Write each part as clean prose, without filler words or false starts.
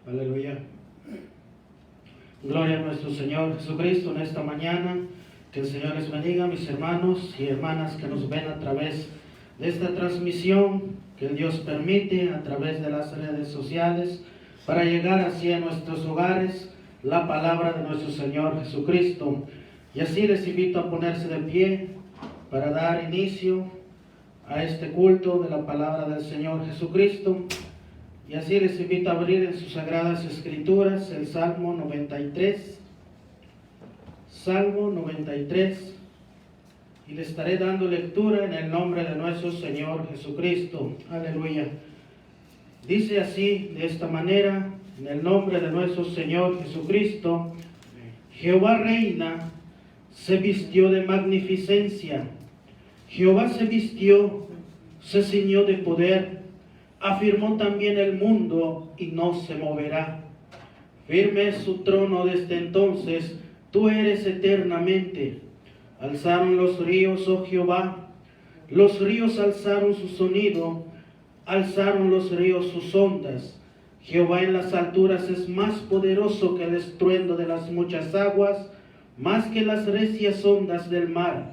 Aleluya. Gloria a nuestro Señor Jesucristo en esta mañana. Que el Señor les bendiga, mis hermanos y hermanas que nos ven a través de esta transmisión que el Dios permite a través de las redes sociales para llegar así a nuestros hogares la palabra de nuestro Señor Jesucristo. Y así les invito a ponerse de pie para dar inicio a este culto de la palabra del Señor Jesucristo. Y así les invito a abrir en sus sagradas escrituras el Salmo 93. Salmo 93. Y le estaré dando lectura en el nombre de nuestro Señor Jesucristo. Aleluya. Dice así, de esta manera, en el nombre de nuestro Señor Jesucristo: Jehová reina, se vistió de magnificencia. Jehová se vistió, se ciñó de poder. Afirmó también el mundo y no se moverá. Firme es su trono desde entonces, tú eres eternamente. Alzaron los ríos, oh Jehová, los ríos alzaron su sonido, alzaron los ríos sus ondas. Jehová en las alturas es más poderoso que el estruendo de las muchas aguas, más que las recias ondas del mar.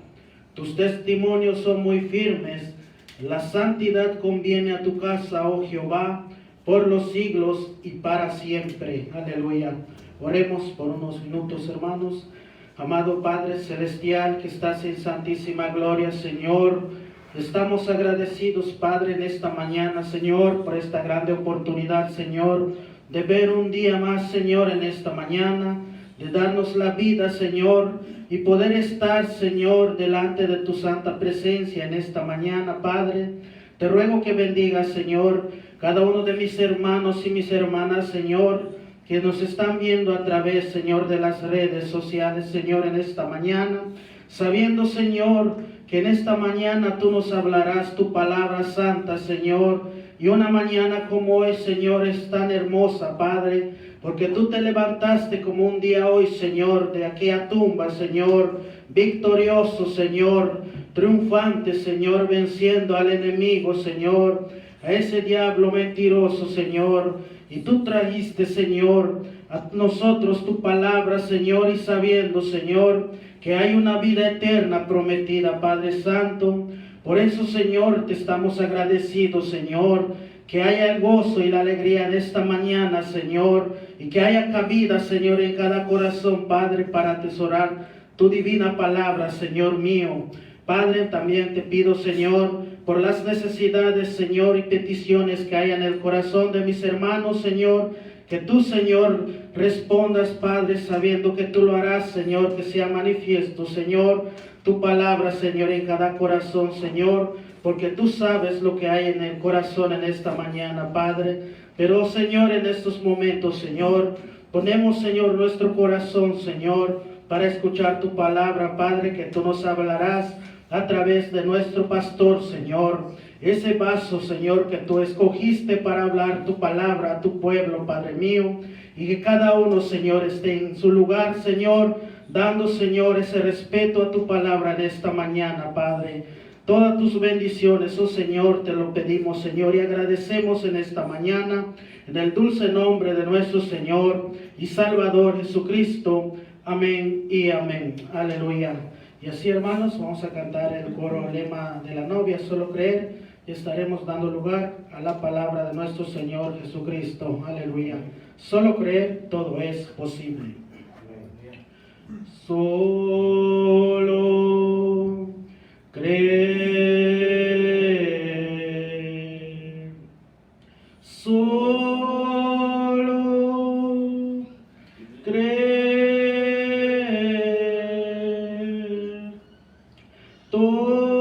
Tus testimonios son muy firmes, la santidad conviene a tu casa, oh Jehová, por los siglos y para siempre. Aleluya. Oremos por unos minutos, hermanos. Amado Padre Celestial, que estás en santísima gloria, Señor, estamos agradecidos, Padre, en esta mañana, Señor, por esta grande oportunidad, Señor, de ver un día más, Señor, en esta mañana, de darnos la vida, Señor, y poder estar, Señor, delante de tu santa presencia en esta mañana, Padre. Te ruego que bendigas, Señor, cada uno de mis hermanos y mis hermanas, Señor, que nos están viendo a través, Señor, de las redes sociales, Señor, en esta mañana, sabiendo, Señor, que en esta mañana tú nos hablarás tu palabra santa, Señor, y una mañana como hoy, Señor, es tan hermosa, Padre, porque tú te levantaste como un día hoy, Señor, de aquella tumba, Señor, victorioso, Señor, triunfante, Señor, venciendo al enemigo, Señor, a ese diablo mentiroso, Señor. Y tú trajiste, Señor, a nosotros tu palabra, Señor, y sabiendo, Señor, que hay una vida eterna prometida, Padre Santo. Por eso, Señor, te estamos agradecidos, Señor, que haya el gozo y la alegría de esta mañana, Señor, y que haya cabida, Señor, en cada corazón, Padre, para atesorar tu divina palabra, Señor mío. Padre, también te pido, Señor, por las necesidades, Señor, y peticiones que haya en el corazón de mis hermanos, Señor, que tú, Señor, respondas, Padre, sabiendo que tú lo harás, Señor, que sea manifiesto, Señor, tu palabra, Señor, en cada corazón, Señor, porque tú sabes lo que hay en el corazón en esta mañana, Padre. Pero, Señor, en estos momentos, Señor, ponemos, Señor, nuestro corazón, Señor, para escuchar tu palabra, Padre, que tú nos hablarás a través de nuestro pastor, Señor, ese vaso, Señor, que tú escogiste para hablar tu palabra a tu pueblo, Padre mío, y que cada uno, Señor, esté en su lugar, Señor, dando, Señor, ese respeto a tu palabra en esta mañana, Padre. Todas tus bendiciones, oh Señor, te lo pedimos, Señor, y agradecemos en esta mañana, en el dulce nombre de nuestro Señor y Salvador Jesucristo. Amén y amén. Aleluya. Y así, hermanos, vamos a cantar el coro lema de la novia, solo creer, y estaremos dando lugar a la palabra de nuestro Señor Jesucristo. Aleluya. Solo creer, todo es posible. Solo creer. Solo creer. Todo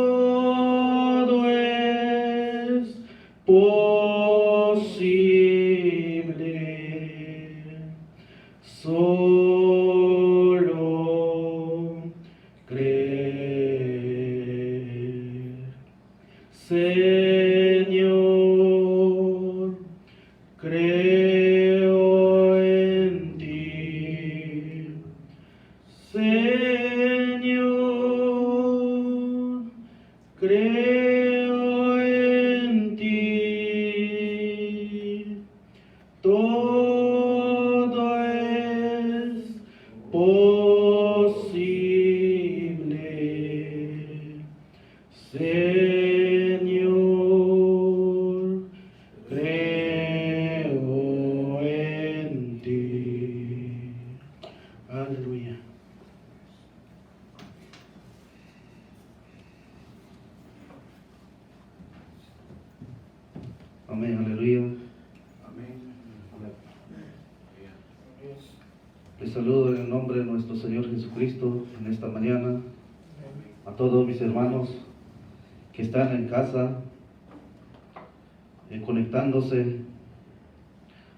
es posible. Solo creer. Señor, creo en ti. Señor, creo en ti. Todo Amén, aleluya. Amén. Les saludo en el nombre de nuestro Señor Jesucristo en esta mañana. A todos mis hermanos que están en casa, conectándose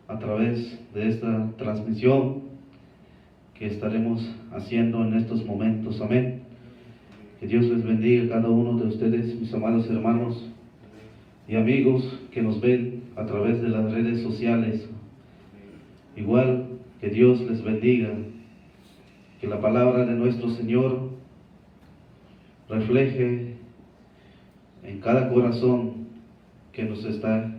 a través de esta transmisión que estaremos haciendo en estos momentos. Amén. Que Dios les bendiga a cada uno de ustedes, mis amados hermanos y amigos que nos ven a través de las redes sociales. Igual que Dios les bendiga, que la palabra de nuestro Señor refleje en cada corazón que nos está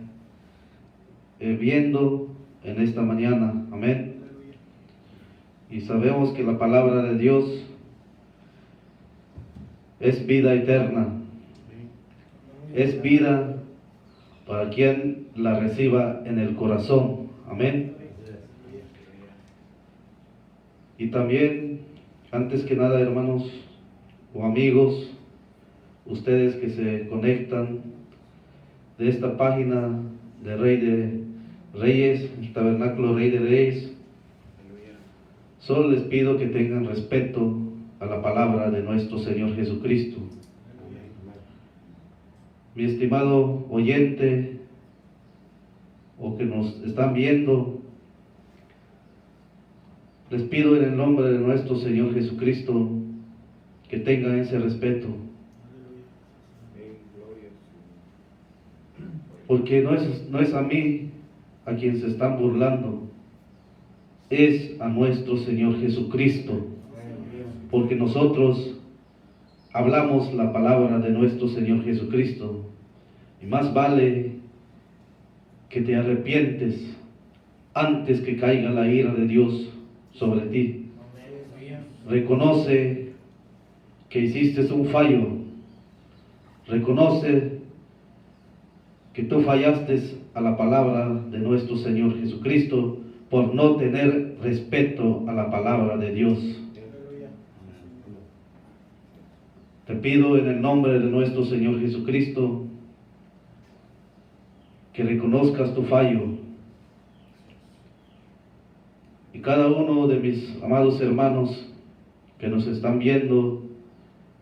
viendo en esta mañana. Amén. Y sabemos que la palabra de Dios es vida eterna, es vida para quien la reciba en el corazón. Amén. Y también, antes que nada, hermanos o amigos, ustedes que se conectan de esta página de Rey de Reyes, el Tabernáculo Rey de Reyes, solo les pido que tengan respeto a la palabra de nuestro Señor Jesucristo. Mi estimado oyente o que nos están viendo, les pido en el nombre de nuestro Señor Jesucristo que tengan ese respeto, porque no es a mí a quien se están burlando, es a nuestro Señor Jesucristo, porque nosotros hablamos la palabra de nuestro Señor Jesucristo, y más vale que te arrepientes antes que caiga la ira de Dios sobre ti. Reconoce que hiciste un fallo, reconoce que tú fallaste a la palabra de nuestro Señor Jesucristo por no tener respeto a la palabra de Dios. Te pido en el nombre de nuestro Señor Jesucristo que reconozcas tu fallo. Y cada uno de mis amados hermanos que nos están viendo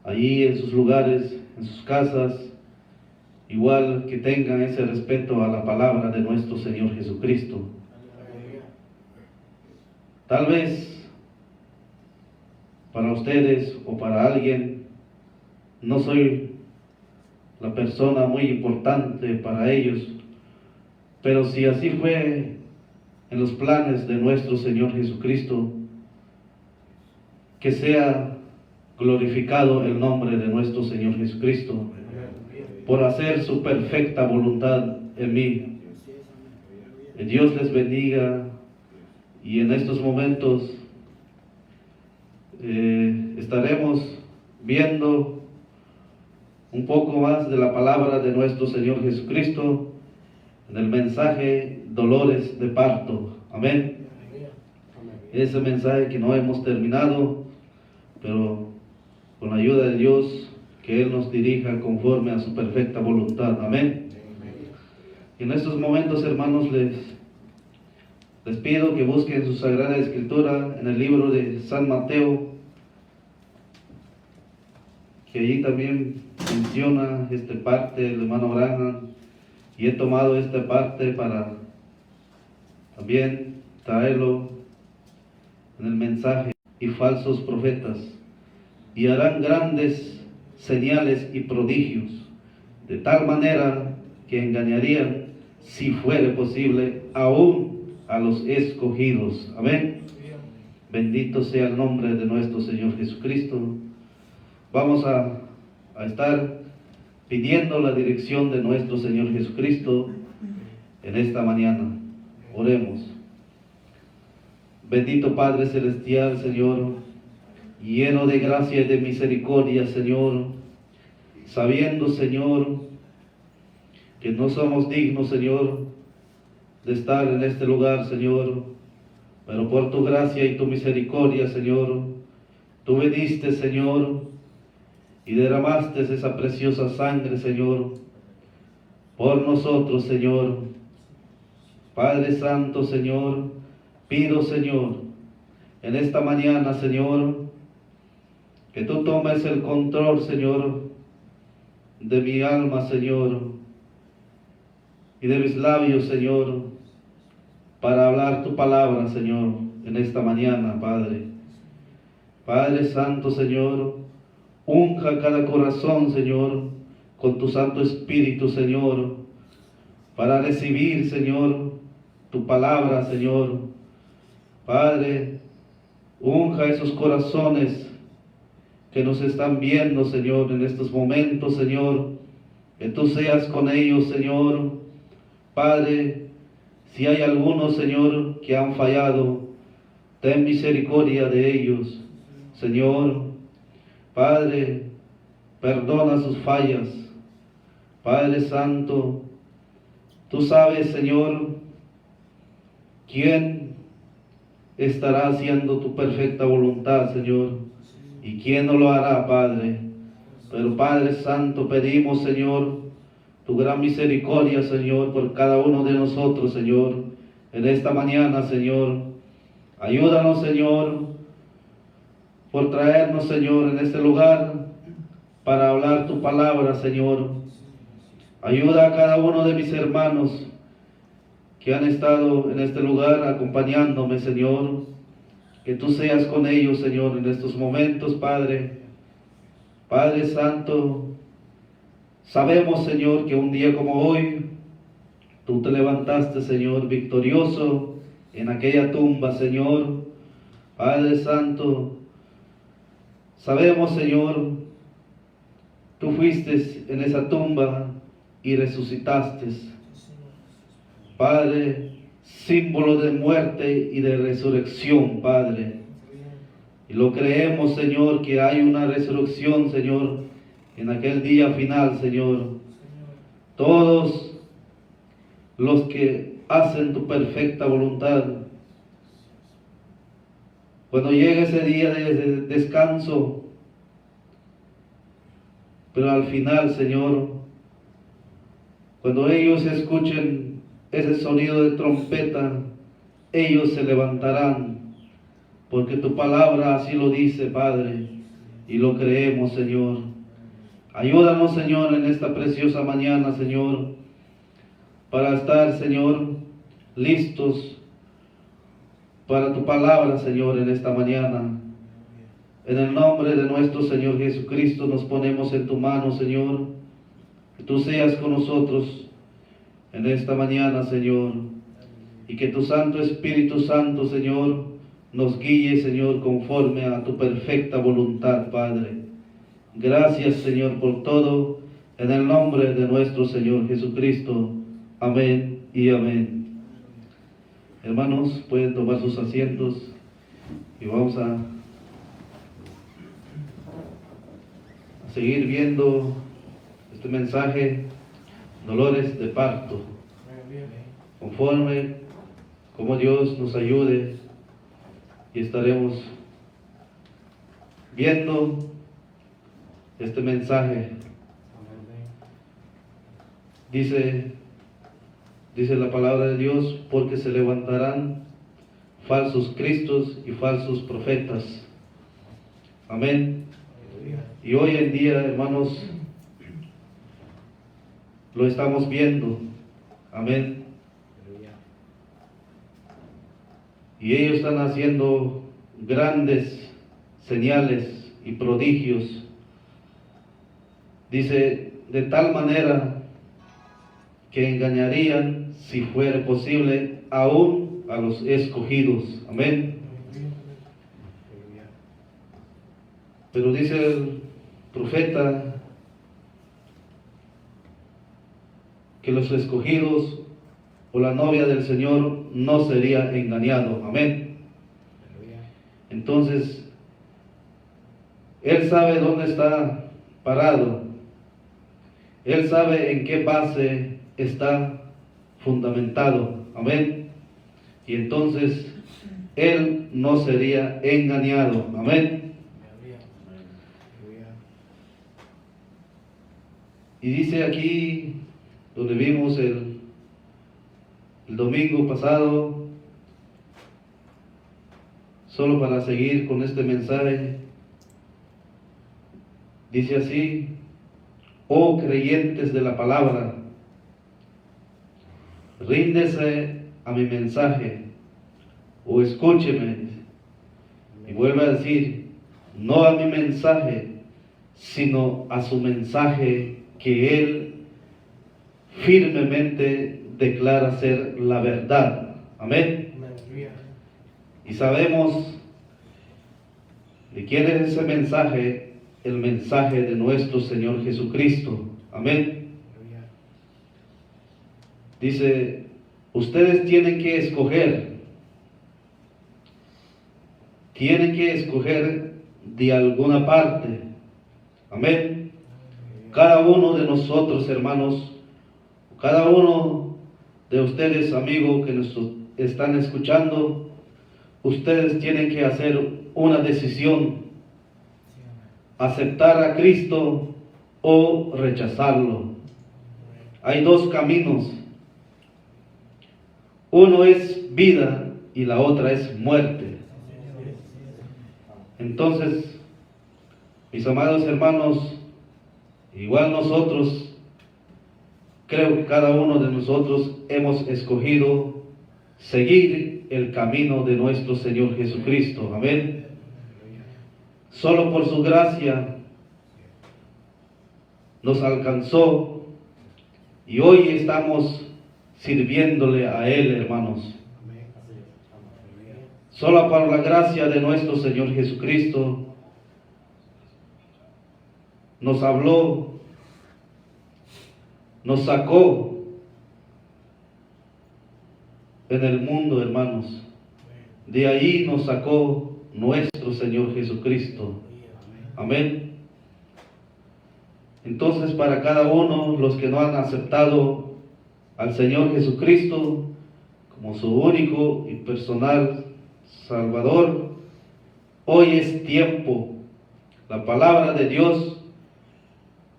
allí en sus lugares, en sus casas, igual que tengan ese respeto a la palabra de nuestro Señor Jesucristo. Tal vez para ustedes o para alguien no soy la persona muy importante para ellos, pero si así fue en los planes de nuestro Señor Jesucristo, que sea glorificado el nombre de nuestro Señor Jesucristo por hacer su perfecta voluntad en mí. Que Dios les bendiga, y en estos momentos estaremos viendo un poco más de la palabra de nuestro Señor Jesucristo en el mensaje Dolores de Parto. Amén. Ese mensaje que no hemos terminado, pero con la ayuda de Dios, que Él nos dirija conforme a su perfecta voluntad. Amén. Y en estos momentos, hermanos, les pido que busquen su Sagrada Escritura en el libro de San Mateo, que allí también menciona esta parte el hermano Branham, y he tomado esta parte para también traerlo en el mensaje. Y falsos profetas, y harán grandes señales y prodigios, de tal manera que engañarían, si fuere posible, aún a los escogidos. Amén. Bendito sea el nombre de nuestro Señor Jesucristo. Vamos a estar pidiendo la dirección de nuestro Señor Jesucristo en esta mañana. Oremos. Bendito Padre Celestial, Señor, lleno de gracia y de misericordia, Señor, sabiendo, Señor, que no somos dignos, Señor, de estar en este lugar, Señor, pero por tu gracia y tu misericordia, Señor, tú viniste, Señor, y derramaste esa preciosa sangre, Señor, por nosotros, Señor. Padre Santo, Señor, pido, Señor, en esta mañana, Señor, que tú tomes el control, Señor, de mi alma, Señor, y de mis labios, Señor, para hablar tu palabra, Señor, en esta mañana, Padre. Padre Santo, Señor, unja cada corazón, Señor, con tu Santo Espíritu, Señor, para recibir, Señor, tu palabra, Señor. Padre, unja esos corazones que nos están viendo, Señor, en estos momentos, Señor, que tú seas con ellos, Señor. Padre, si hay algunos, Señor, que han fallado, ten misericordia de ellos, Señor. Padre, perdona sus fallas. Padre Santo, tú sabes, Señor, quién estará haciendo tu perfecta voluntad, Señor, y quién no lo hará, Padre. Pero Padre Santo, pedimos, Señor, tu gran misericordia, Señor, por cada uno de nosotros, Señor, en esta mañana, Señor. Ayúdanos, Señor, por traernos, Señor, en este lugar para hablar tu palabra, Señor. Ayuda a cada uno de mis hermanos que han estado en este lugar acompañándome, Señor. Que tú seas con ellos, Señor, en estos momentos, Padre. Padre Santo, sabemos, Señor, que un día como hoy, tú te levantaste, Señor, victorioso en aquella tumba, Señor. Padre Santo, sabemos, Señor, tú fuiste en esa tumba y resucitaste. Padre, símbolo de muerte y de resurrección, Padre. Y lo creemos, Señor, que hay una resurrección, Señor, en aquel día final, Señor. Todos los que hacen tu perfecta voluntad, cuando llegue ese día de descanso, pero al final, Señor, cuando ellos escuchen ese sonido de trompeta, ellos se levantarán, porque tu palabra así lo dice, Padre, y lo creemos, Señor. Ayúdanos, Señor, en esta preciosa mañana, Señor, para estar, Señor, listos para tu palabra, Señor, en esta mañana. En el nombre de nuestro Señor Jesucristo nos ponemos en tu mano, Señor. Que tú seas con nosotros en esta mañana, Señor. Y que tu Santo Espíritu Santo, Señor, nos guíe, Señor, conforme a tu perfecta voluntad, Padre. Gracias, Señor, por todo. En el nombre de nuestro Señor Jesucristo. Amén y amén. Hermanos, pueden tomar sus asientos y vamos a seguir viendo este mensaje, dolores de parto, conforme como Dios nos ayude, y estaremos viendo este mensaje. Dice la palabra de Dios, porque se levantarán falsos cristos y falsos profetas. Amén. Y hoy en día, hermanos, lo estamos viendo. Amén. Y ellos están haciendo grandes señales y prodigios. Dice, de tal manera que engañarían, si fuera posible, aún a los escogidos. Amén. Pero dice el profeta que los escogidos o la novia del Señor no sería engañado. Amén. Entonces, Él sabe dónde está parado. Él sabe en qué base está fundamentado. Amén. Y entonces, Él no sería engañado. Amén. Y dice aquí donde vimos el domingo pasado, solo para seguir con este mensaje. Dice así: oh creyentes de la palabra, ríndese a mi mensaje, o escúcheme. Y vuelve a decir, no a mi mensaje, sino a su mensaje que él firmemente declara ser la verdad. Amén. Y sabemos de quién es ese mensaje, el mensaje de nuestro Señor Jesucristo. Amén. Dice, ustedes tienen que escoger de alguna parte. Amén. Cada uno de nosotros, hermanos, cada uno de ustedes, amigos, que nos están escuchando, ustedes tienen que hacer una decisión: aceptar a Cristo o rechazarlo. Hay dos caminos. Uno es vida y la otra es muerte. Entonces, mis amados hermanos, igual nosotros, creo que cada uno de nosotros hemos escogido seguir el camino de nuestro Señor Jesucristo. Amén. Solo por su gracia nos alcanzó y hoy estamos sirviéndole a Él, hermanos. Solo por la gracia de nuestro Señor Jesucristo nos habló, nos sacó en el mundo, hermanos. De ahí nos sacó nuestro Señor Jesucristo. Amén. Entonces, para cada uno, los que no han aceptado al Señor Jesucristo como su único y personal Salvador, hoy es tiempo. La palabra de Dios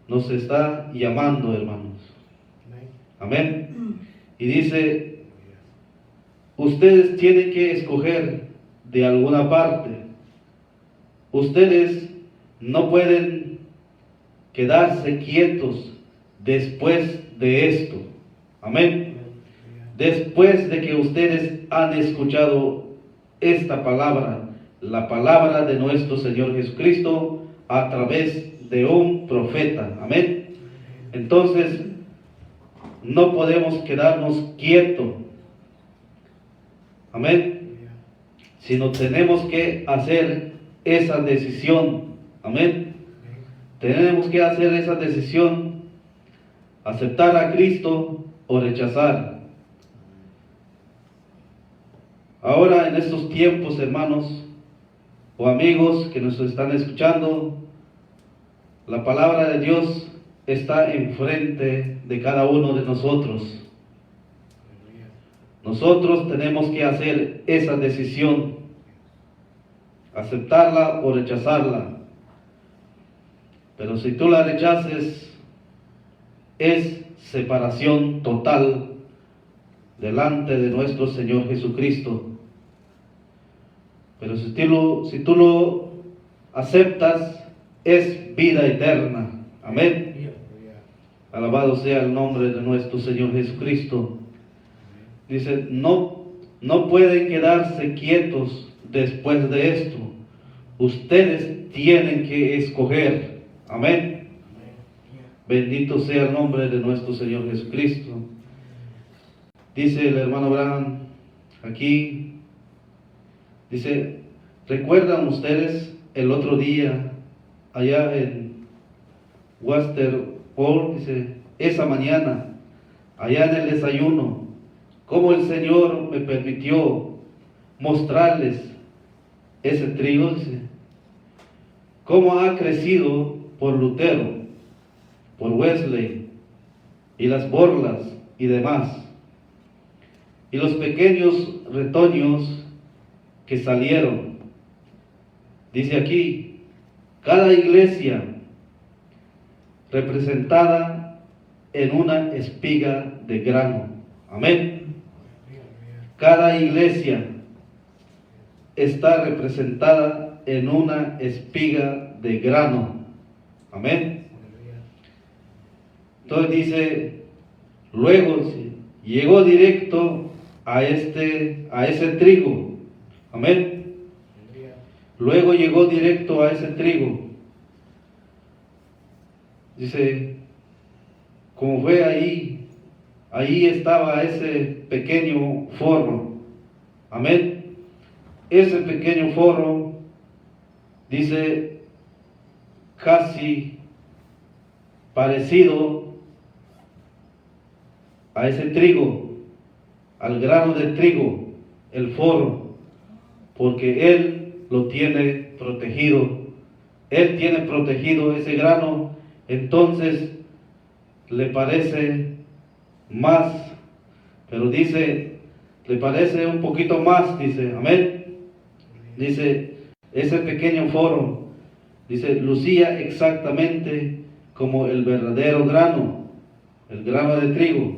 nos está llamando, hermanos. Amén. Y dice, ustedes tienen que escoger de alguna parte. Ustedes no pueden quedarse quietos después de esto. Amén. Después de que ustedes han escuchado esta palabra, la palabra de nuestro Señor Jesucristo a través de un profeta. Amén. Entonces, no podemos quedarnos quietos. Amén. Sino tenemos que hacer esa decisión. Amén. Tenemos que hacer esa decisión: aceptar a Cristo o rechazar. Ahora, en estos tiempos, hermanos o amigos que nos están escuchando, la palabra de Dios está enfrente de cada uno de nosotros. Nosotros tenemos que hacer esa decisión: aceptarla o rechazarla. Pero si tú la rechaces, es separación total delante de nuestro Señor Jesucristo. Pero si tú lo aceptas, es vida eterna. Amén. Alabado sea el nombre de nuestro Señor Jesucristo. Dice, no pueden quedarse quietos después de esto. Ustedes tienen que escoger. Amén. Bendito sea el nombre de nuestro Señor Jesucristo. Dice el hermano Abraham aquí, dice, ¿recuerdan ustedes el otro día allá en Westerport? Dice, esa mañana, allá en el desayuno, cómo el Señor me permitió mostrarles ese trigo, dice, cómo ha crecido por Lutero, por Wesley, y las borlas y demás, y los pequeños retoños que salieron. Dice aquí, cada iglesia representada en una espiga de grano. Amén. Cada iglesia está representada en una espiga de grano. Amén. Entonces dice, luego llegó directo a ese trigo. Amén. Luego llegó directo a ese trigo. Dice, como fue ahí estaba ese pequeño forro. Amén. Ese pequeño forro, dice, casi parecido a ese trigo, al grano de trigo, el forro, porque Él lo tiene protegido. Él tiene protegido ese grano, entonces le parece más, pero dice, le parece un poquito más, dice, amén. Dice, ese pequeño forro, dice, lucía exactamente como el verdadero grano, el grano de trigo.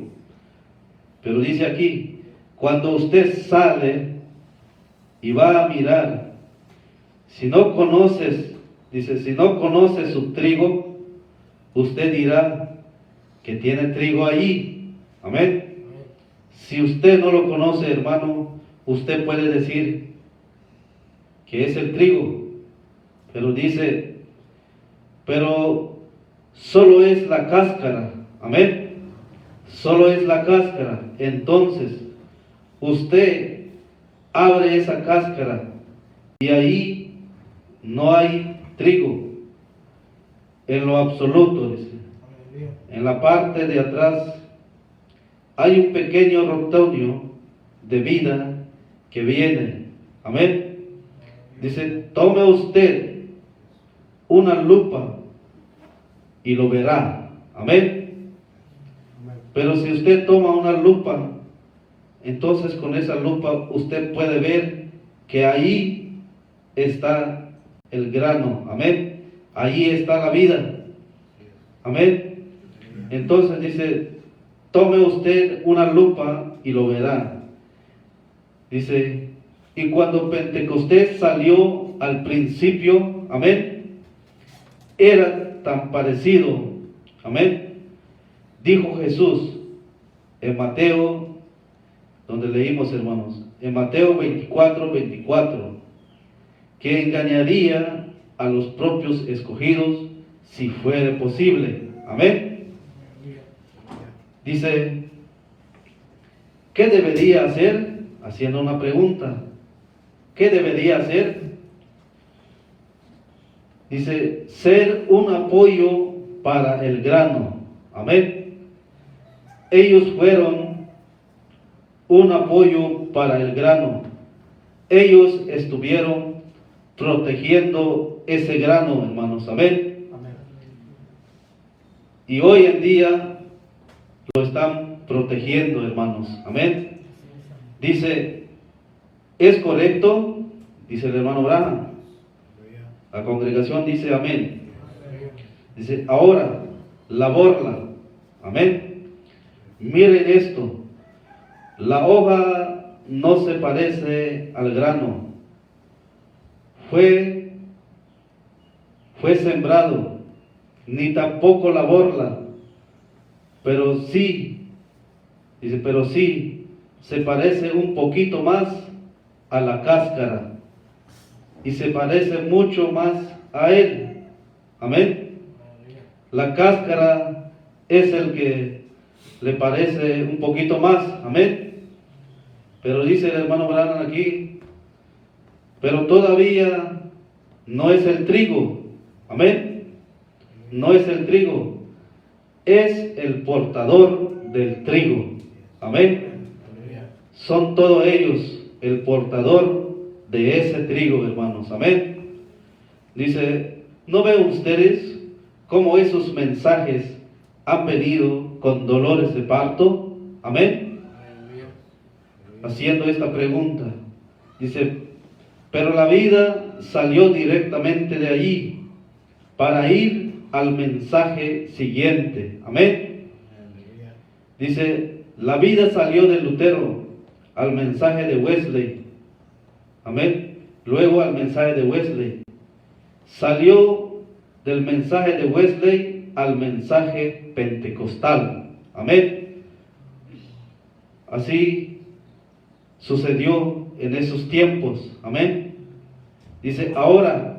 Pero dice aquí, cuando usted sale y va a mirar, si no conoces, dice, si no conoces su trigo, usted dirá que tiene trigo ahí. Amén. Si usted no lo conoce, hermano, usted puede decir que es el trigo. Pero dice, pero solo es la cáscara. Amén. Solo es la cáscara. Entonces, usted abre esa cáscara y ahí no hay trigo en lo absoluto, dice. En la parte de atrás hay un pequeño retoño de vida que viene. Amén. Dice, tome usted una lupa y lo verá. Amén. Pero si usted toma una lupa, entonces con esa lupa usted puede ver que ahí está el grano. Amén. Ahí está la vida. Amén. Entonces dice, tome usted una lupa y lo verá. Dice, y cuando Pentecostés salió al principio, amén, era tan parecido, amén. Dijo Jesús en Mateo, donde leímos, hermanos, en Mateo 24, que engañaría a los propios escogidos si fuera posible. Amén. Dice, ¿qué debería hacer? Haciendo una pregunta. ¿Qué debería hacer? Dice, ser un apoyo para el grano. Amén. Ellos fueron un apoyo para el grano. Ellos estuvieron protegiendo ese grano, hermanos. Amén. Amén. Y hoy en día lo están protegiendo, hermanos. Amén. Dice, ¿es correcto? Dice el hermano Branham. La congregación dice amén. Dice, ahora, la borla. Amén. Miren esto. La hoja no se parece al grano. Fue sembrado, ni tampoco la borla. Pero sí, dice, pero sí, se parece un poquito más a la cáscara. Y se parece mucho más a él. Amén. La cáscara es el que le parece un poquito más. Amén. Pero dice el hermano Branham aquí, pero todavía no es el trigo. Amén. No es el trigo. Es el portador del trigo. Amén. Son todos ellos el portador de ese trigo, hermanos. Amén. Dice, ¿no ven ustedes cómo esos mensajes han venido con dolores de parto? Amén. Haciendo esta pregunta. Dice, pero la vida salió directamente de allí para ir al mensaje siguiente. Amén. Dice, la vida salió de Lutero al mensaje de Wesley. Amén. Luego al mensaje de Wesley. Salió del mensaje de Wesley al mensaje pentecostal. Amén. Así sucedió en esos tiempos. Amén. Dice, ahora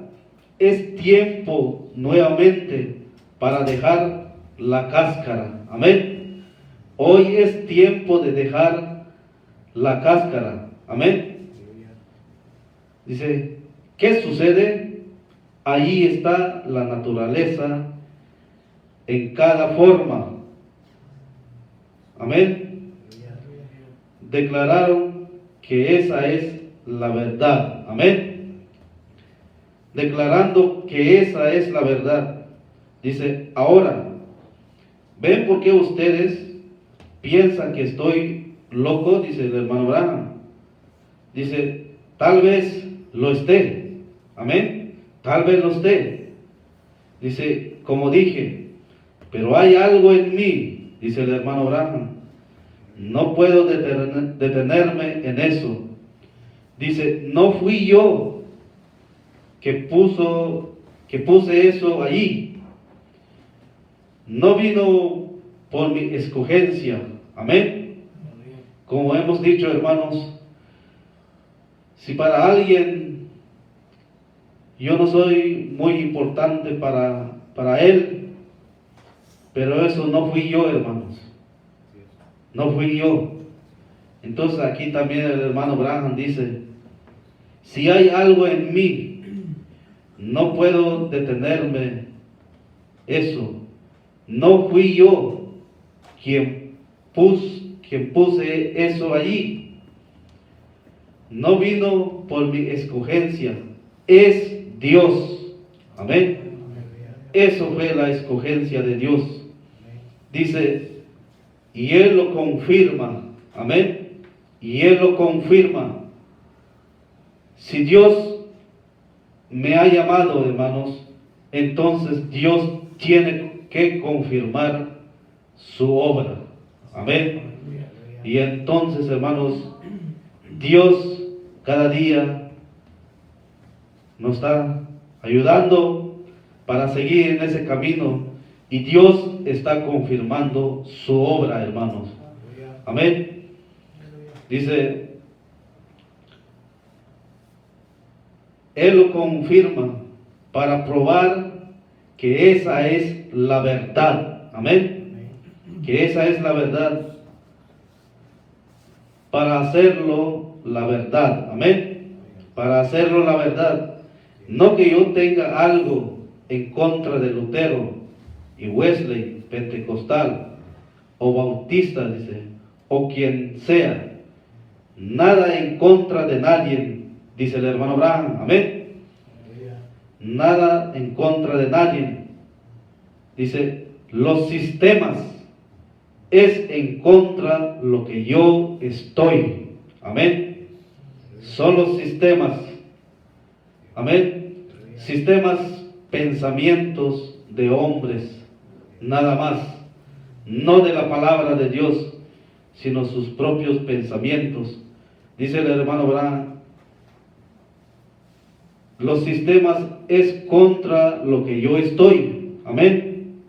es tiempo nuevamente para dejar la cáscara. Amén. Hoy es tiempo de dejar la cáscara. Amén. Dice, ¿qué sucede? Allí está la naturaleza en cada forma. Amén. Declararon que esa es la verdad. Amén. Declarando que esa es la verdad. Dice, ahora, ¿ven por qué ustedes piensan que estoy loco? Dice el hermano Branham. Dice, tal vez lo esté. Amén. Tal vez lo esté. Dice, como dije, pero hay algo en mí, dice el hermano Branham. No puedo detenerme en eso. Dice, no fui yo que puse eso allí. No vino por mi escogencia. Amén. Como hemos dicho, hermanos, si para alguien yo no soy muy importante para él, pero eso no fui yo, hermanos. No fui yo. Entonces aquí también el hermano Branham dice, si hay algo en mí, no puedo detenerme eso. No fui yo quien puse eso allí. No vino por mi escogencia. Es Dios. Amén. Eso fue la escogencia de Dios. Dice, y Él lo confirma. Amén. Y Él lo confirma. Si Dios me ha llamado, hermanos, entonces Dios tiene que confirmar su obra. Amén. Y entonces, hermanos, Dios cada día nos está ayudando para seguir en ese camino, y Dios está confirmando su obra, hermanos. Amén. Dice, Él lo confirma para probar que esa es la verdad. Amén. Que esa es la verdad. Para hacerlo la verdad. Amén. Para hacerlo la verdad. No que yo tenga algo en contra de Lutero y Wesley, pentecostal o bautista, dice, o quien sea. Nada en contra de nadie, dice el hermano Branham. Amén. Nada en contra de nadie. Dice, los sistemas es en contra lo que yo estoy. Amén. Son los sistemas. Amén. Sistemas, pensamientos de hombres, nada más. No de la palabra de Dios, sino sus propios pensamientos. Dice el hermano Branham, los sistemas es contra lo que yo estoy. Amén.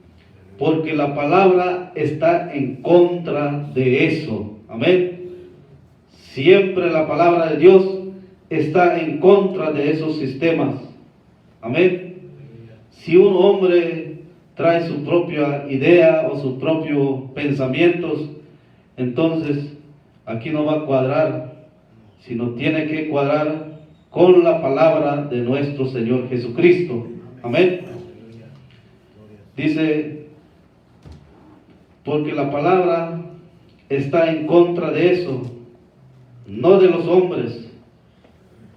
Porque la palabra está en contra de eso. Amén. Siempre la palabra de Dios está en contra de esos sistemas. Amén. Si un hombre trae su propia idea o sus propios pensamientos, entonces aquí no va a cuadrar, sino tiene que cuadrar con la palabra de nuestro Señor Jesucristo. Amén. Dice, porque la palabra está en contra de eso, no de los hombres.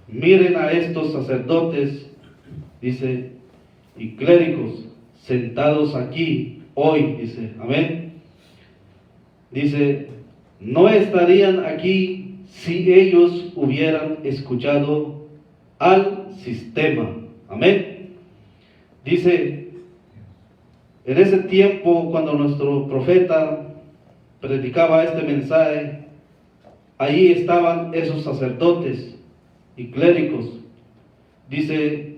Miren a estos sacerdotes, dice, y clérigos sentados aquí hoy, dice, amén. Dice, no estarían aquí si ellos hubieran escuchado al sistema. Amén. Dice, en ese tiempo cuando nuestro profeta predicaba este mensaje, allí estaban esos sacerdotes y clérigos. Dice,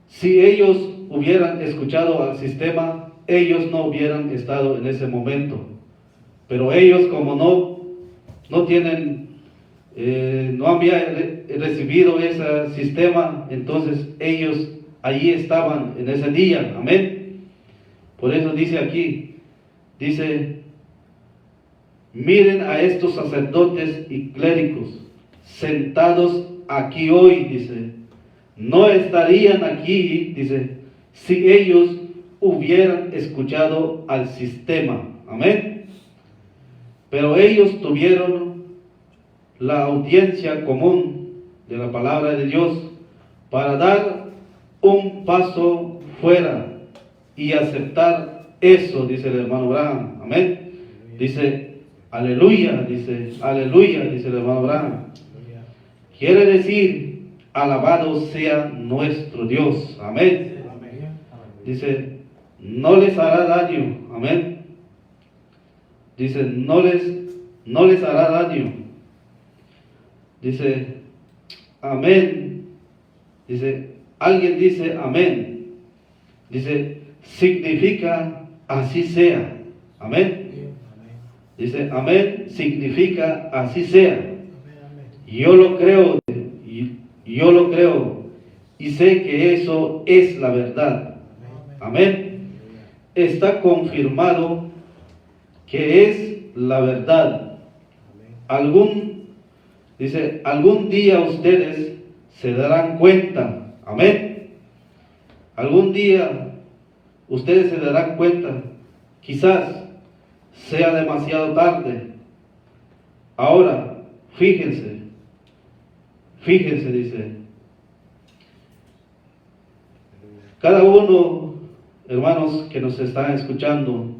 si ellos hubieran escuchado al sistema, ellos no hubieran estado en ese momento. Pero ellos, como no tienen, no habían recibido ese sistema, entonces ellos allí estaban en ese día. Amén. Por eso dice aquí, dice, miren a estos sacerdotes y clérigos sentados aquí hoy, dice, no estarían aquí, dice, si ellos hubieran escuchado al sistema. Amén. Pero ellos tuvieron la audiencia común de la palabra de Dios para dar un paso fuera y aceptar eso, dice el hermano Branham. Amén. Dice, aleluya, dice el hermano Branham. Quiere decir, alabado sea nuestro Dios. Amén. Dice, no les hará daño. Amén. Dice, no les hará daño. Dice, amén. Dice, alguien dice amén. Dice, significa así sea. Amén. Dice, amén significa así sea. Yo lo creo, y sé que eso es la verdad. Amén. Está confirmado que es la verdad. Algún día ustedes se darán cuenta. Amén. Algún día ustedes se darán cuenta. Quizás sea demasiado tarde. Ahora, fíjense, dice, cada uno, hermanos que nos están escuchando,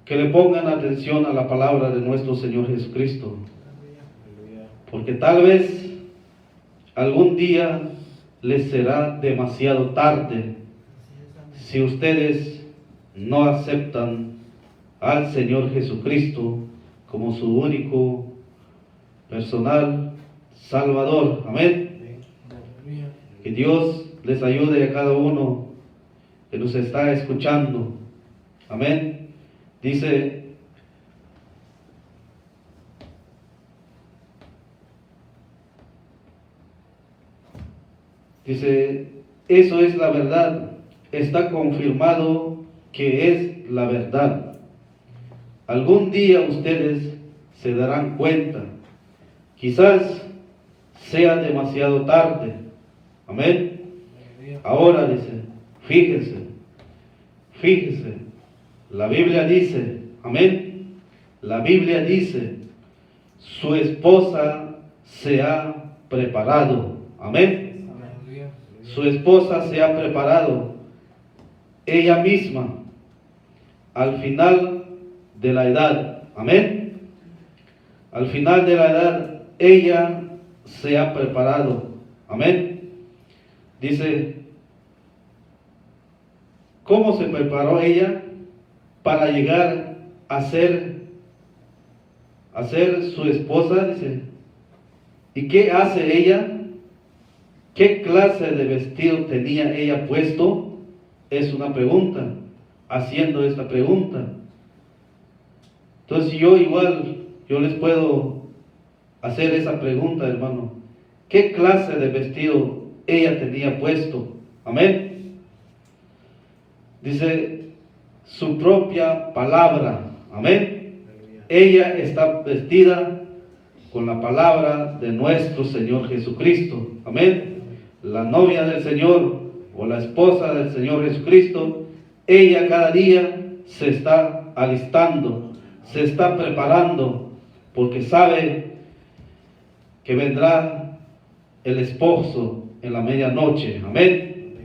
que le pongan atención a la palabra de nuestro Señor Jesucristo, porque tal vez algún día les será demasiado tarde si ustedes no aceptan al Señor Jesucristo como su único personal Salvador. Amén. Que Dios les ayude a cada uno que nos está escuchando. Amén. Dice, eso es la verdad. Está confirmado que es la verdad. Algún día ustedes se darán cuenta. Quizás sea demasiado tarde. Amén. Ahora dice, fíjense. La Biblia dice, amén. La Biblia dice, su esposa se ha preparado. Amén. Su esposa se ha preparado. Ella misma, al final de la edad. Amén. Al final de la edad, ella se ha preparado. Amén. Dice, ¿cómo se preparó ella para llegar a ser su esposa? Dice, ¿y qué hace ella? ¿Qué clase de vestido tenía ella puesto? Es una pregunta, haciendo esta pregunta. Entonces yo les puedo hacer esa pregunta, hermano. ¿Qué clase de vestido ella tenía puesto? Amén. Dice, su propia palabra. Amén. Ella está vestida con la palabra de nuestro Señor Jesucristo. Amén. La novia del Señor o la esposa del Señor Jesucristo, ella cada día se está alistando, se está preparando, porque sabe que vendrá el esposo en la medianoche. Amén.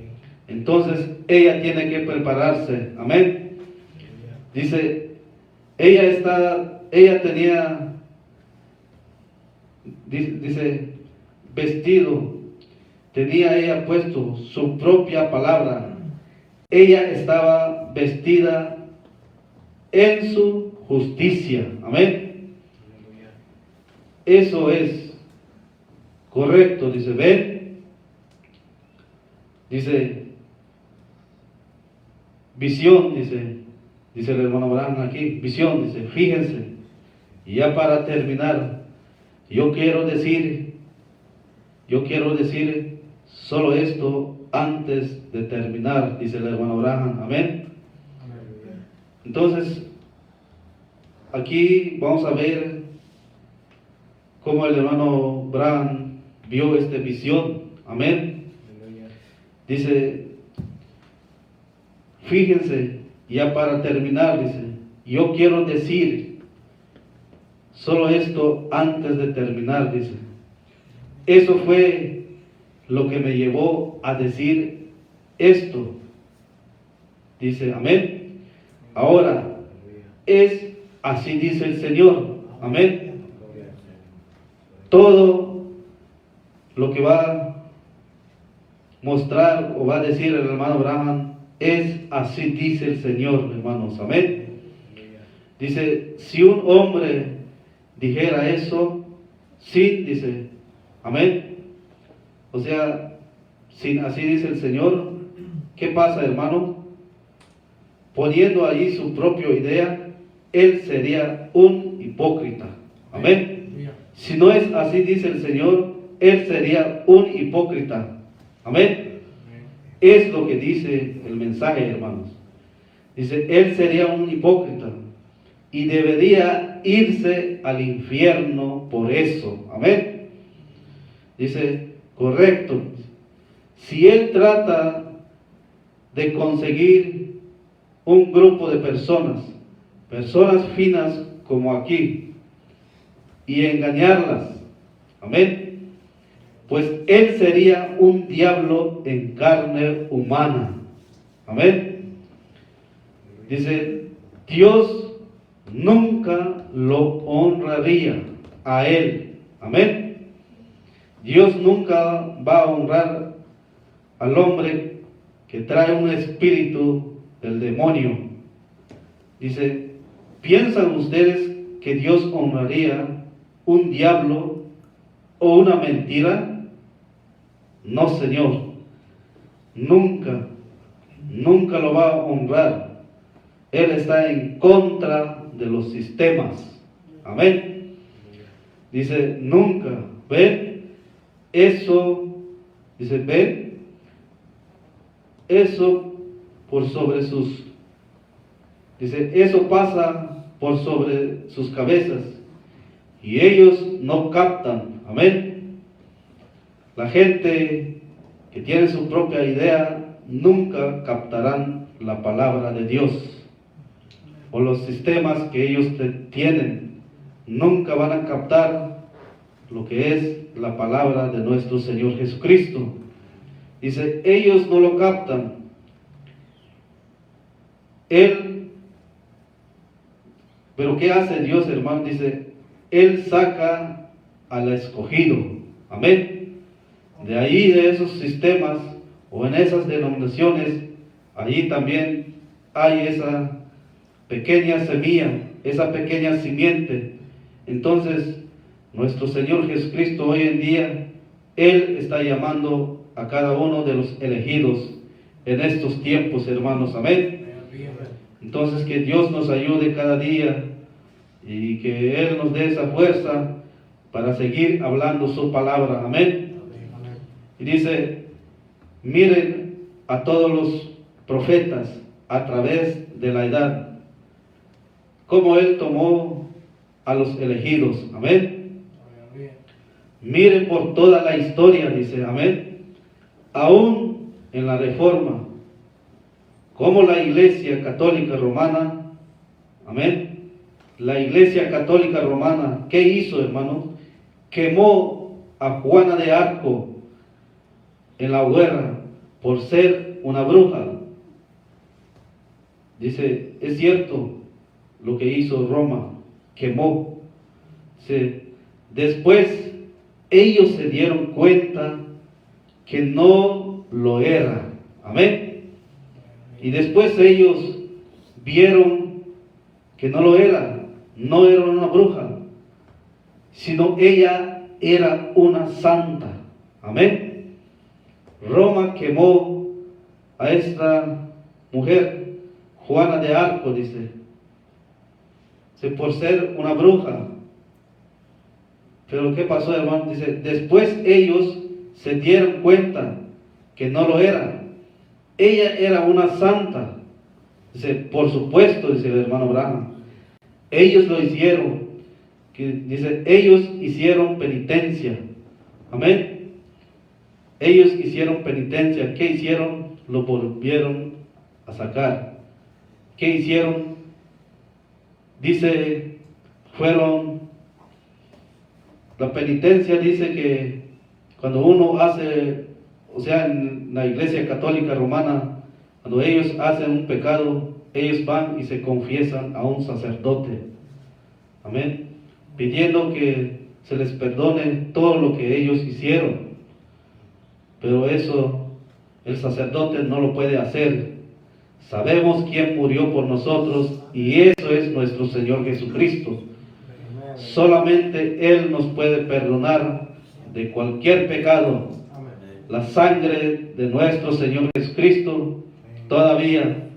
Entonces ella tiene que prepararse. Amén. Dice, ella tenía, dice, vestido, tenía ella puesto su propia palabra. Ella estaba vestida en su justicia. Amén. Eso es correcto, dice, ven. Dice, visión, dice el hermano Abraham aquí, visión, dice, fíjense. Y ya para terminar, yo quiero decir solo esto antes de terminar, dice el hermano Abraham. Amén. Entonces, aquí vamos a ver cómo el hermano Abraham vio esta visión. Amén. Dice, fíjense, ya para terminar, dice, yo quiero decir solo esto antes de terminar, dice. Eso fue lo que me llevó a decir esto. Dice, amén. Ahora, es así dice el Señor. Amén. Todo lo que va a mostrar o va a decir el hermano Abraham es así dice el Señor, hermanos. Amén. Dice, si un hombre dijera eso, sí, dice, amén. O sea, sin así dice el Señor, ¿qué pasa, hermano? Poniendo allí su propia idea, él sería un hipócrita. Amén. Si no es así dice el Señor, él sería un hipócrita. Amén. Es lo que dice el mensaje, hermanos. Dice, él sería un hipócrita y debería irse al infierno por eso. Amén. Dice, correcto. Si él trata de conseguir un grupo de personas finas como aquí, y engañarlas, amén, pues él sería un diablo en carne humana. Amén. Dice, Dios nunca lo honraría a él. Amén. Dios nunca va a honrar al hombre que trae un espíritu del demonio. Dice, ¿piensan ustedes que Dios honraría un diablo o una mentira? No, Señor. Nunca lo va a honrar. Él está en contra de los sistemas. Amén. Dice, nunca. ¿Ven? Eso, dice, ven. Eso por sobre sus, dice, eso pasa por sobre sus cabezas y ellos no captan. Amén. La gente que tiene su propia idea nunca captarán la palabra de Dios, o los sistemas que ellos tienen nunca van a captar lo que es la palabra de nuestro Señor Jesucristo. Dice, ellos no lo captan. Pero ¿qué hace Dios, hermano? Dice, Él saca al escogido. Amén. De ahí, de esos sistemas o en esas denominaciones, allí también hay esa pequeña semilla, esa pequeña simiente. Entonces, nuestro Señor Jesucristo hoy en día, Él está llamando a cada uno de los elegidos en estos tiempos, hermanos. Amén. Entonces, que Dios nos ayude cada día y que Él nos dé esa fuerza para seguir hablando su palabra. Amén. Y dice, miren a todos los profetas a través de la edad, cómo Él tomó a los elegidos. Amén. Miren por toda la historia, dice, amén. Aún en la Reforma, como la Iglesia Católica Romana, amén, la Iglesia Católica Romana, ¿qué hizo, hermano? Quemó a Juana de Arco en la hoguera por ser una bruja. Dice, es cierto lo que hizo Roma, quemó. Después ellos se dieron cuenta que no lo era. Amén. Y después ellos vieron que no lo era, no era una bruja, sino ella era una santa. Amén. Roma quemó a esta mujer, Juana de Arco, dice, por ser una bruja. Pero ¿qué pasó, hermano? Dice, después ellos se dieron cuenta que no lo era. Ella era una santa. Dice, por supuesto, dice el hermano Branham, ellos lo hicieron. Dice, ellos hicieron penitencia. Amén. Ellos hicieron penitencia. ¿Qué hicieron? Lo volvieron a sacar. ¿Qué hicieron? Dice, la penitencia dice que cuando uno hace, o sea, en la Iglesia Católica Romana, cuando ellos hacen un pecado, ellos van y se confiesan a un sacerdote. Amén. Pidiendo que se les perdone todo lo que ellos hicieron. Pero eso el sacerdote no lo puede hacer. Sabemos quién murió por nosotros y eso es nuestro Señor Jesucristo. Solamente Él nos puede perdonar de cualquier pecado. La sangre de nuestro Señor Jesucristo todavía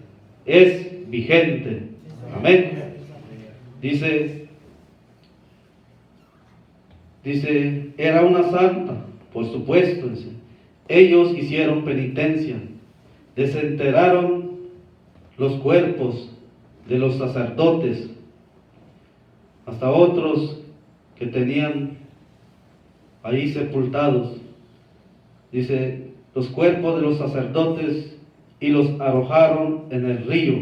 es vigente. Amén. Dice, era una santa, por supuesto. Dice, ellos hicieron penitencia, desenterraron los cuerpos de los sacerdotes, hasta otros que tenían ahí sepultados. Dice, los cuerpos de los sacerdotes y los arrojaron en el río.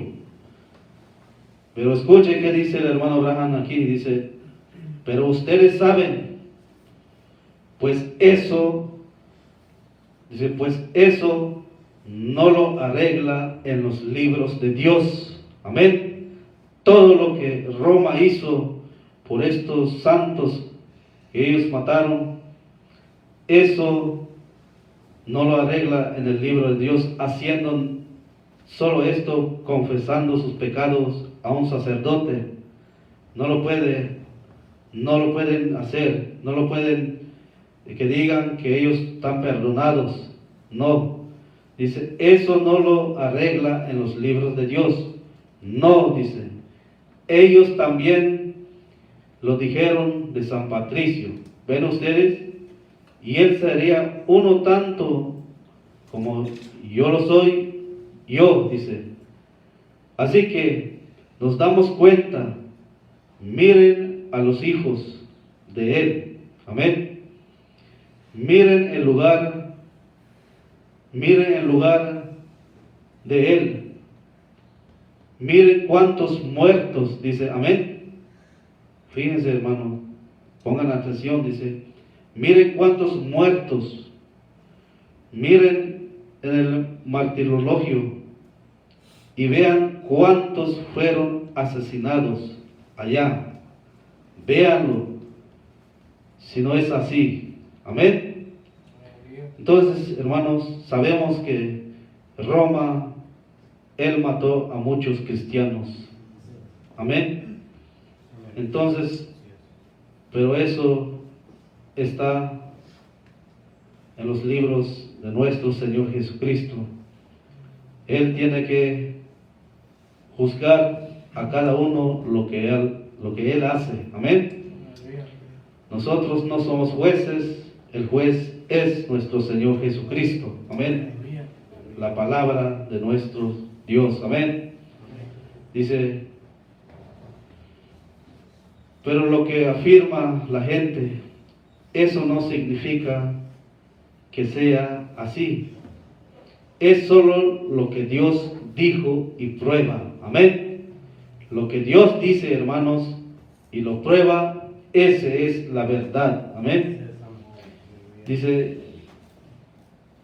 Pero escuche qué dice el hermano Branham aquí. Dice, pero ustedes saben, pues eso no lo arregla en los libros de Dios. Amén. Todo lo que Roma hizo por estos santos que ellos mataron, eso no lo arregla en el libro de Dios, haciendo solo esto, confesando sus pecados a un sacerdote. No lo pueden hacer, no lo pueden, que digan que ellos están perdonados. No, dice, eso no lo arregla en los libros de Dios. No, dice, ellos también lo dijeron de San Patricio. ¿Ven ustedes? Y él sería uno tanto como yo lo soy, yo, dice. Así que nos damos cuenta, miren a los hijos de él. Amén. Miren el lugar de él. Miren cuántos muertos, dice, amén. Fíjense, hermano, pongan atención, dice, miren cuántos muertos, miren en el martirologio y vean cuántos fueron asesinados allá. Véanlo, si no es así, amén. Entonces, hermanos, sabemos que Roma, él mató a muchos cristianos, amén. Entonces, pero eso está en los libros de nuestro Señor Jesucristo. Él tiene que juzgar a cada uno lo que él hace. Amén. Nosotros no somos jueces, el juez es nuestro Señor Jesucristo. Amén. La palabra de nuestro Dios. Amén. Dice, pero lo que afirma la gente, eso no significa que sea así. Es solo lo que Dios dijo y prueba. Amén. Lo que Dios dice, hermanos, y lo prueba, ese es la verdad. Amén. Dice,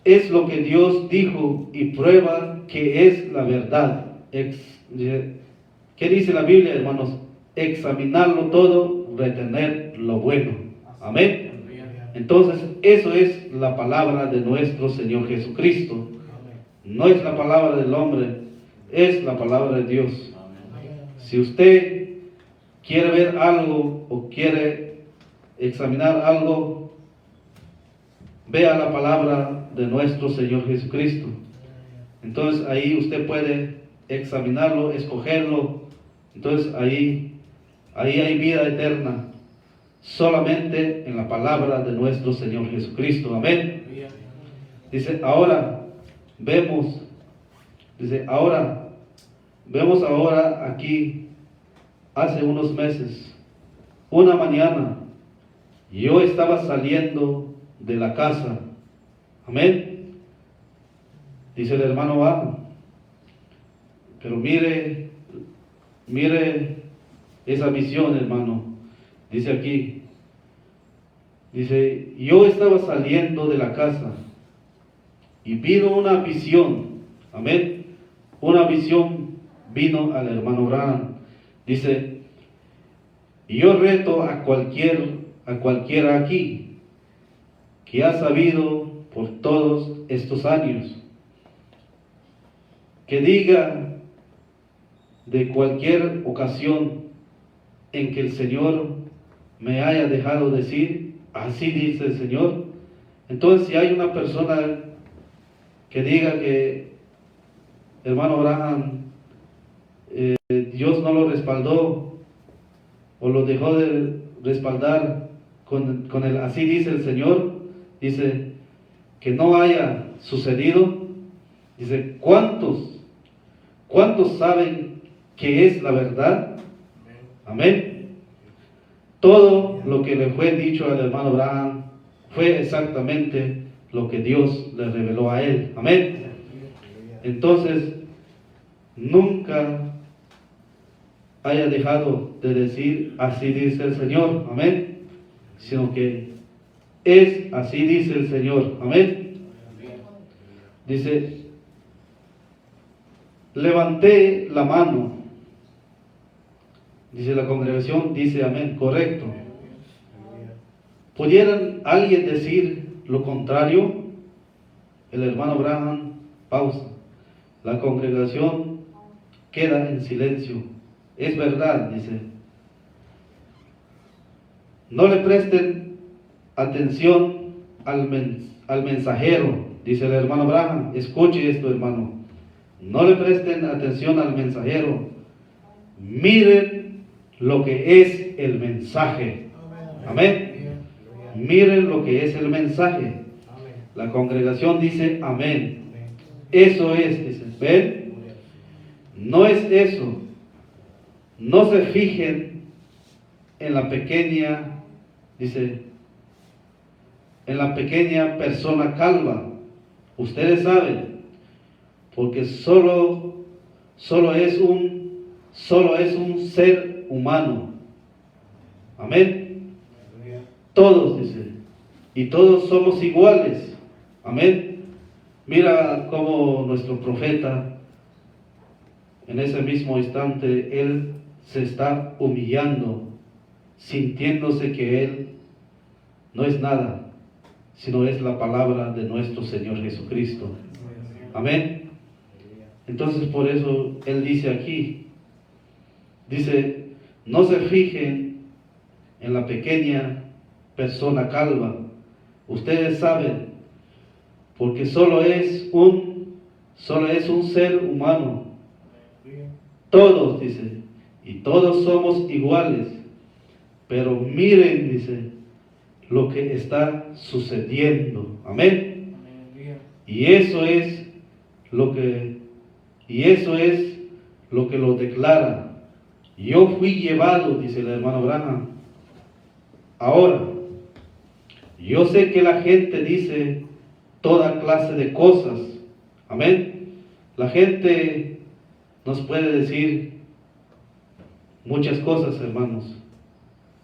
es lo que Dios dijo y prueba que es la verdad. ¿Qué dice la Biblia, hermanos? Examinarlo todo, retener lo bueno. Amén. Entonces, eso es la palabra de nuestro Señor Jesucristo. No es la palabra del hombre, es la palabra de Dios. Si usted quiere ver algo o quiere examinar algo, vea la palabra de nuestro Señor Jesucristo. Entonces ahí usted puede examinarlo, escogerlo. Entonces ahí hay vida eterna, solamente en la palabra de nuestro Señor Jesucristo. Amén. Dice, ahora vemos ahora aquí, hace unos meses, una mañana, yo estaba saliendo de la casa. Amén. Dice el hermano abajo. Pero mire esa visión, hermano. Dice aquí, dice, yo estaba saliendo de la casa y vino una visión. Amén. Una visión vino al hermano Branham. Dice, yo reto a cualquiera aquí que ha sabido por todos estos años, que diga de cualquier ocasión en que el Señor me haya dejado decir, así dice el Señor. Entonces, si hay una persona que diga que hermano Branham, Dios no lo respaldó o lo dejó de respaldar con el así dice el Señor, dice que no haya sucedido. Dice, ¿cuántos saben que es la verdad? Amén. Todo lo que le fue dicho al hermano Branham fue exactamente lo que Dios le reveló a él. Amén. Entonces, nunca haya dejado de decir así dice el Señor. Amén. Sino que es así dice el Señor. Amén. Dice, levanté la mano. Dice la congregación, dice amén, correcto. ¿Pudieran alguien decir lo contrario? El hermano Branham pausa. La congregación queda en silencio. Es verdad, dice. No le presten atención al mensajero, dice el hermano Branham. Escuche esto, hermano. No le presten atención al mensajero. Miren lo que es el mensaje. Amén. Miren lo que es el mensaje. La congregación dice amén. Eso es, dice. ¿Ven? No es eso. No se fijen en la pequeña, dice, en la pequeña persona calva. Ustedes saben, porque solo es un ser humano. Amén. Todos, dice, y todos somos iguales. Amén. Mira cómo nuestro profeta, en ese mismo instante, él se está humillando, sintiéndose que él no es nada, sino es la palabra de nuestro Señor Jesucristo. Amén. Entonces, por eso él dice aquí, dice, no se fijen en la pequeña persona calva. Ustedes saben, porque solo es un ser humano. Todos, dice, y todos somos iguales. Pero miren, dice, lo que está sucediendo. Amén. Y eso es lo que lo declara. Yo fui llevado, dice el hermano Branham. Ahora, yo sé que la gente dice toda clase de cosas. Amén. La gente nos puede decir muchas cosas, hermanos.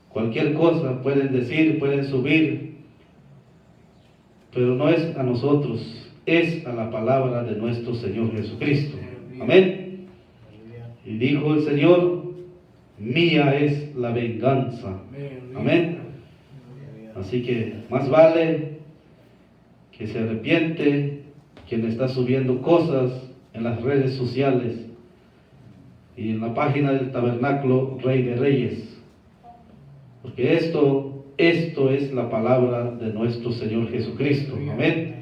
Cualquier cosa pueden decir, pueden subir, pero no es a nosotros, es a la palabra de nuestro Señor Jesucristo. Amén. Y dijo el Señor, mía es la venganza. Amén. Así que más vale que se arrepiente quien está subiendo cosas en las redes sociales. y en la página del tabernáculo Rey de Reyes. Porque esto es la palabra de nuestro Señor Jesucristo. Amén.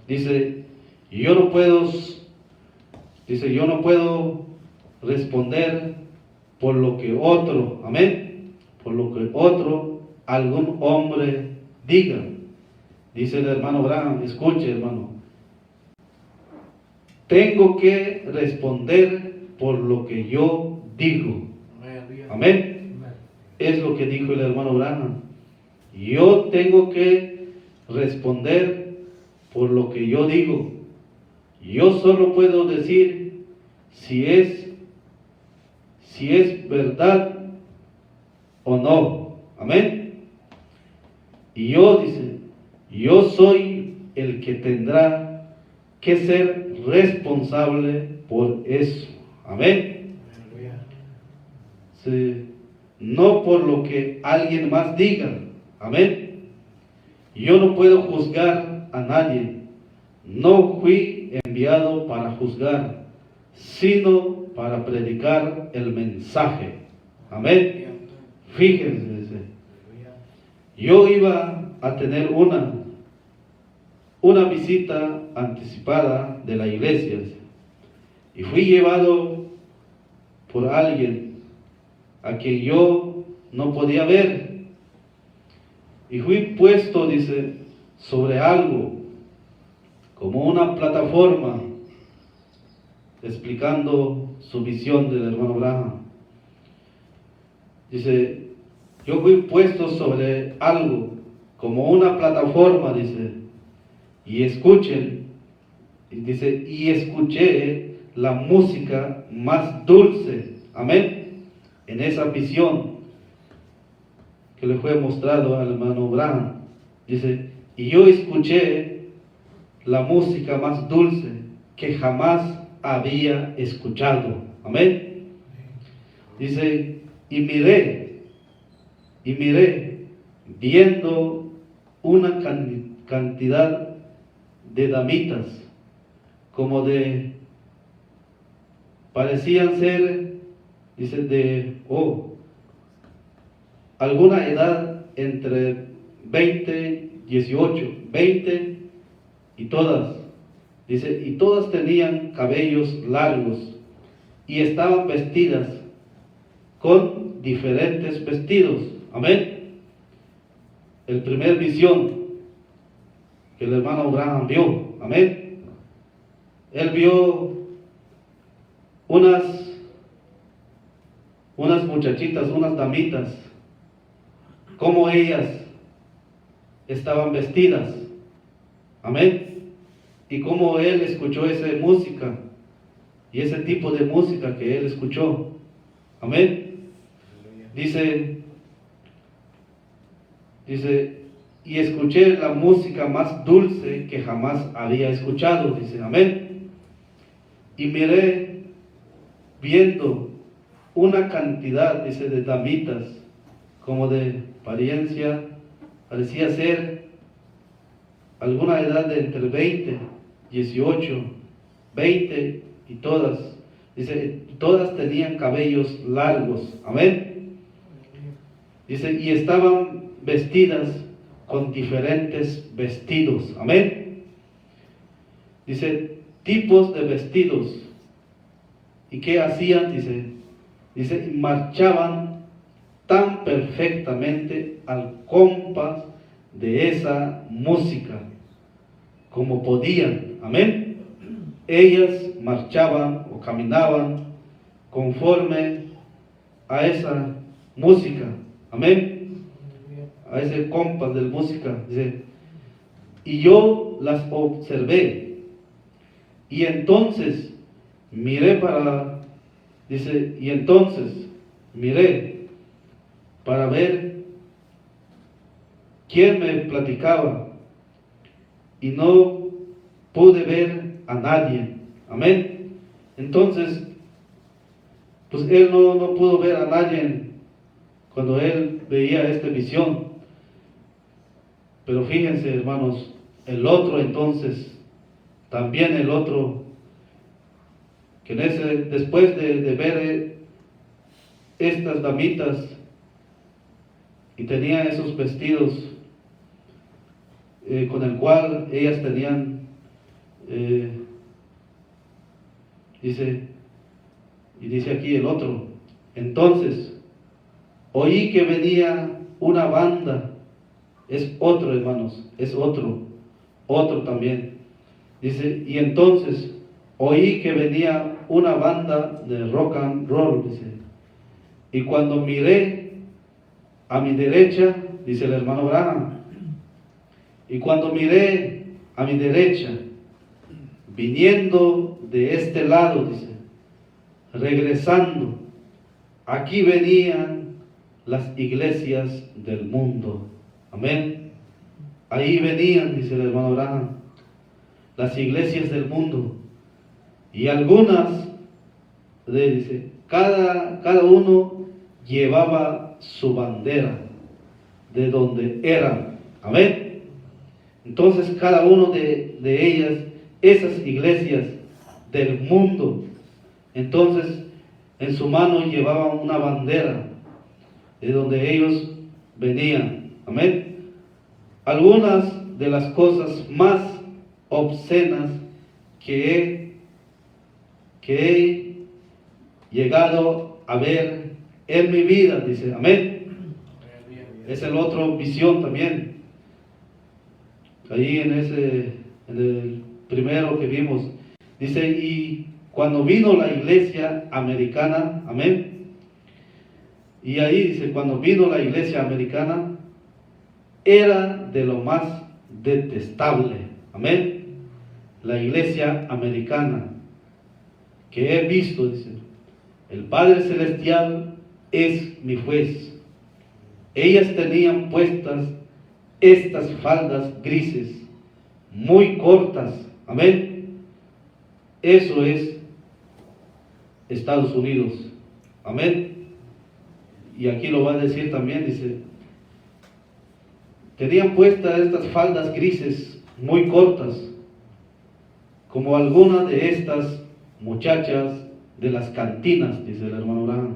Dice, yo no puedo responder por lo que otro, amén, por lo que algún hombre diga. Dice el hermano Branham, escuche hermano, tengo que responder por lo que yo digo. Amén. Es lo que dijo el hermano Branham. Yo tengo que responder por lo que yo digo. Yo solo puedo decir si es verdad o no. Amén. Y yo soy el que tendrá que ser responsable por eso. Amén. Sí. No por lo que alguien más diga. Amén. Yo no puedo juzgar a nadie. No fui enviado para juzgar, sino para predicar el mensaje. Amén. Fíjense, yo iba a tener una visita anticipada de la iglesia y fui llevado por alguien a quien yo no podía ver y fui puesto, dice, sobre algo como una plataforma explicando su visión del hermano Branham. Dice, yo fui puesto sobre algo como una plataforma, dice, y escuchen, dice, y escuché la música más dulce, amén, en esa visión que le fue mostrado al hermano Branham. Dice, y yo escuché la música más dulce que jamás había escuchado, amén. Dice, y miré, viendo una cantidad de damitas, como parecían ser, dice, alguna edad entre 20, 18, 20 y todas, dice, y todas tenían cabellos largos y estaban vestidas con diferentes vestidos. Amén. El primer visión que el hermano Branham vio. Amén. Él vio unas muchachitas, unas damitas, como ellas estaban vestidas. Amén. Y como él escuchó esa música y ese tipo de música que él escuchó. Amén. Dice, y escuché la música más dulce que jamás había escuchado. Dice, amén. Y miré, viendo una cantidad, dice, de damitas, como de apariencia, parecía ser alguna edad de entre 20, 18, 20 y todas, dice, todas tenían cabellos largos. Amén. Dice, y estaban vestidas con diferentes vestidos. Amén. Dice, tipos de vestidos. ¿Y qué hacían? Dice, marchaban tan perfectamente al compás de esa música como podían. Amén. Ellas marchaban o caminaban conforme a esa música. Amén. A ese compás de la música. Dice, y yo las observé. Y entonces miré para ver quién me platicaba. Y no pude ver a nadie. Amén. Entonces, pues él no pudo ver a nadie cuando él veía esta visión. Pero fíjense, hermanos, el otro que después de ver estas damitas y tenían esos vestidos con el cual ellas tenían, dice aquí el otro, entonces oí que venía una banda, es otro, hermanos, es otro también, dice, y entonces oí que venía una banda de rock and roll, dice, y cuando miré a mi derecha, dice el hermano Branham, y cuando miré a mi derecha, viniendo de este lado, dice, regresando, aquí venían las iglesias del mundo. Amén. Ahí venían, dice el hermano Branham, las iglesias del mundo. Y algunas, dice, cada uno llevaba su bandera de donde eran. Amén. Entonces cada uno de ellas, esas iglesias del mundo, entonces en su mano llevaban una bandera de donde ellos venían. Amén. Algunas de las cosas más obscenas que he llegado a ver en mi vida, dice, amén. Es el otro visión también. Ahí en el primero que vimos, dice, y cuando vino la iglesia americana, amén. Y ahí dice, cuando vino la iglesia americana, era de lo más detestable, amén. La iglesia americana que he visto, dice, el Padre Celestial es mi juez. Ellas tenían puestas estas faldas grises, muy cortas, amén. Eso es Estados Unidos, amén. Y aquí lo va a decir también, dice, tenían puestas estas faldas grises, muy cortas, como algunas de estas muchachas de las cantinas, dice el hermano Branham,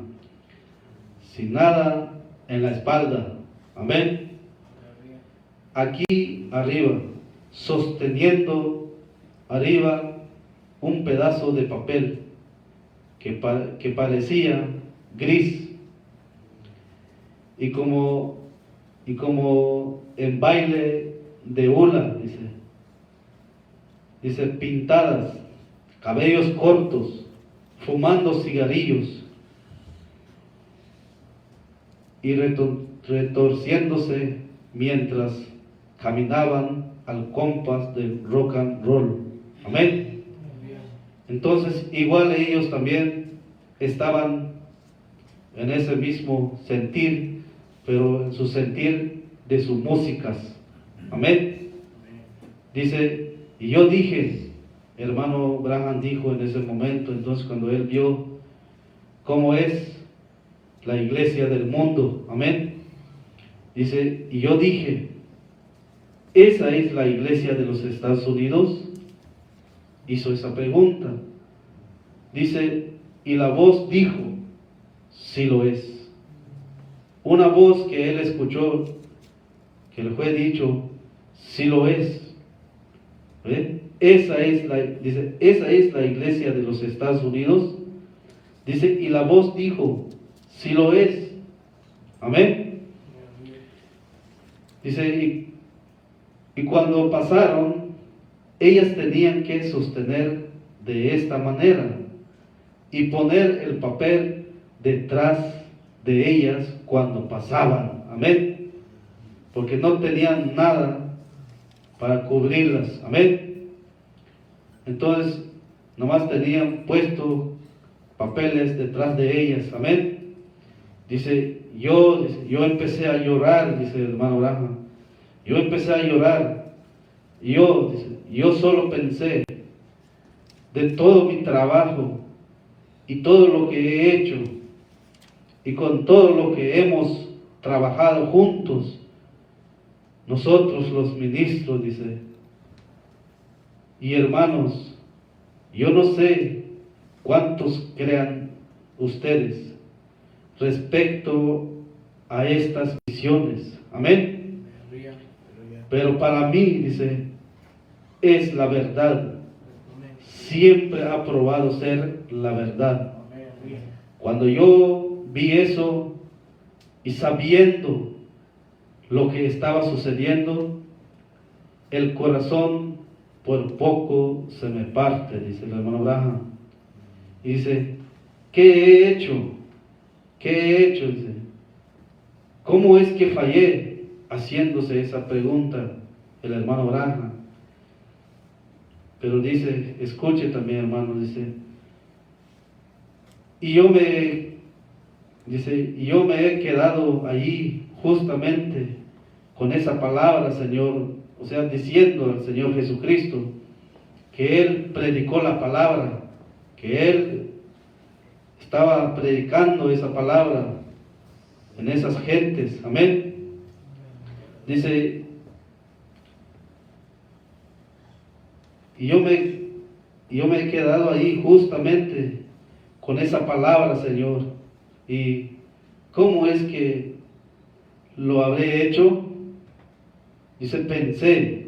sin nada en la espalda, amén. Aquí arriba, sosteniendo arriba un pedazo de papel que parecía gris, y como en baile de hula, dice pintadas, cabellos cortos, fumando cigarrillos y retorciéndose mientras caminaban al compás del rock and roll. Amén. Entonces, igual ellos también estaban en ese mismo sentir, pero en su sentir de sus músicas. Amén. Dice, y yo dije, hermano Branham dijo en ese momento, entonces cuando él vio cómo es la iglesia del mundo, amén. Dice, y yo dije, ¿esa es la iglesia de los Estados Unidos? Hizo esa pregunta. Dice, y la voz dijo, sí lo es. Una voz que él escuchó, que le fue dicho, sí lo es. ¿Ve? Esa es la iglesia de los Estados Unidos. Dice, y la voz dijo, sí lo es. Amén. Dice, y cuando pasaron, ellas tenían que sostener de esta manera y poner el papel detrás de ellas cuando pasaban. Amén. Porque no tenían nada para cubrirlas. Amén. Entonces, nomás tenían puesto papeles detrás de ellas. Amén. Dice, yo empecé a llorar, dice el hermano Branham. Yo empecé a llorar. Yo solo pensé de todo mi trabajo y todo lo que he hecho y con todo lo que hemos trabajado juntos, nosotros los ministros, dice, y hermanos, yo no sé cuántos crean ustedes respecto a estas visiones. Amén. Pero para mí, dice, es la verdad. Siempre ha probado ser la verdad. Cuando yo vi eso y sabiendo lo que estaba sucediendo, el corazón por poco se me parte, dice el hermano Branham. Y dice, ¿qué he hecho? ¿Qué he hecho? Dice, ¿cómo es que fallé? Haciéndose esa pregunta el hermano Branham. Pero dice, escuche también, hermano, dice, y yo me he quedado allí justamente con esa palabra, Señor, o sea, diciendo al Señor Jesucristo que Él predicó la palabra, que Él estaba predicando esa palabra en esas gentes. Amén. Dice, y yo me he quedado ahí justamente con esa palabra, Señor. ¿Y cómo es que lo habré hecho? Dice, pensé,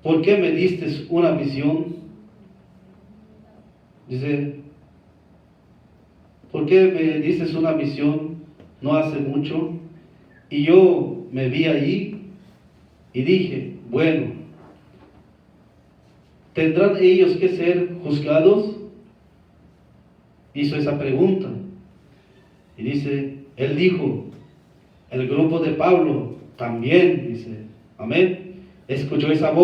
¿por qué me diste una visión? Dice, ¿por qué me diste una visión no hace mucho? Y yo me vi allí y dije, bueno, ¿tendrán ellos que ser juzgados? Hizo esa pregunta. Y dice, él dijo, el grupo de Pablo también, dice, amén, escuchó esa voz.